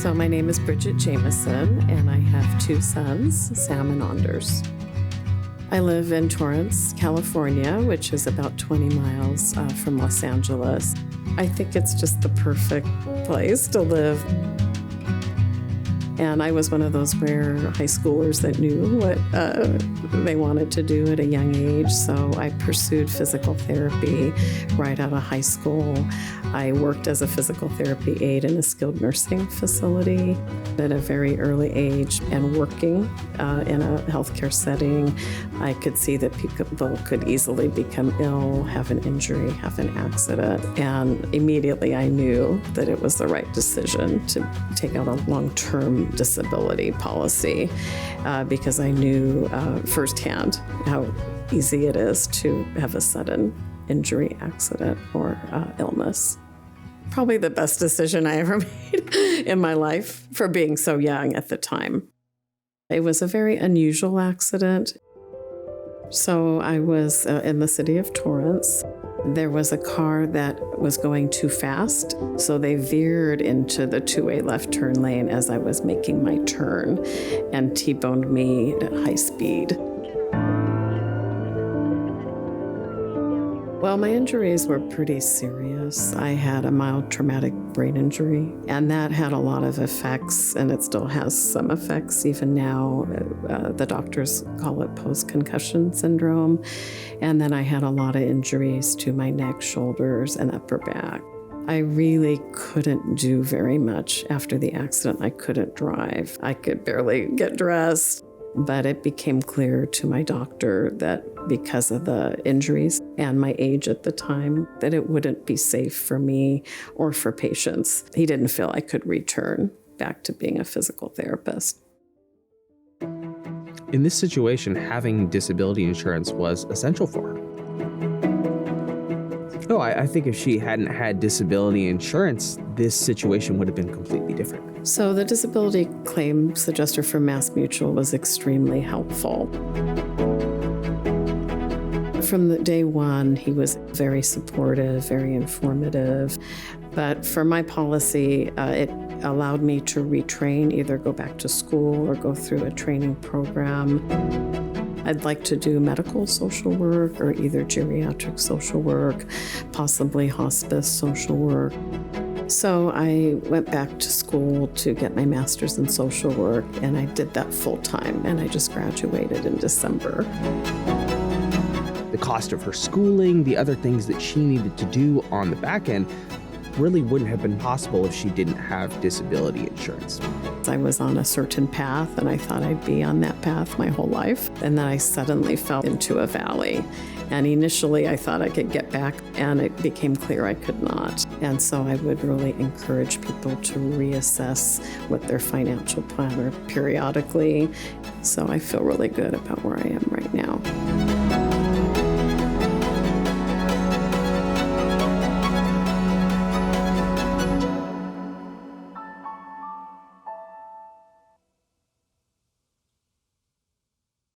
So my name is Brigitte Jameson, and I have two sons, Sam and Anders. I live in Torrance, California, which is about 20 miles from Los Angeles. I think it's just the perfect place to live. And I was one of those rare high schoolers that knew what they wanted to do at a young age. So I pursued physical therapy right out of high school. I worked as a physical therapy aide in a skilled nursing facility at a very early age. And working in a healthcare setting, I could see that people could easily become ill, have an injury, have an accident. And immediately I knew that it was the right decision to take out a long-term disability policy because I knew firsthand how easy it is to have a sudden injury, accident, or illness. Probably the best decision I ever made in my life for being so young at the time. It was a very unusual accident. So I was in the city of Torrance. There was a car that was going too fast, so they veered into the two-way left turn lane as I was making my turn and T-boned me at high speed. Well, my injuries were pretty serious. I had a mild traumatic brain injury, and that had a lot of effects, and it still has some effects even now. The doctors call it post-concussion syndrome. And then I had a lot of injuries to my neck, shoulders, and upper back. I really couldn't do very much after the accident. I couldn't drive. I could barely get dressed. But it became clear to my doctor that because of the injuries and my age at the time, that it wouldn't be safe for me or for patients. He didn't feel I could return back to being a physical therapist. In this situation, having disability insurance was essential for her. No, I think if she hadn't had disability insurance, this situation would have been completely different. So the disability claims adjuster from MassMutual was extremely helpful. From the day one, he was very supportive, very informative. But for my policy, it allowed me to retrain, either go back to school or go through a training program. I'd like to do medical social work or either geriatric social work, possibly hospice social work. So I went back to school to get my master's in social work, and I did that full time, and I just graduated in December. The cost of her schooling, the other things that she needed to do on the back end, really wouldn't have been possible if she didn't have disability insurance. I was on a certain path, and I thought I'd be on that path my whole life. And then I suddenly fell into a valley. And initially, I thought I could get back, and it became clear I could not. And so I would really encourage people to reassess what their financial plan are periodically. So I feel really good about where I am right now.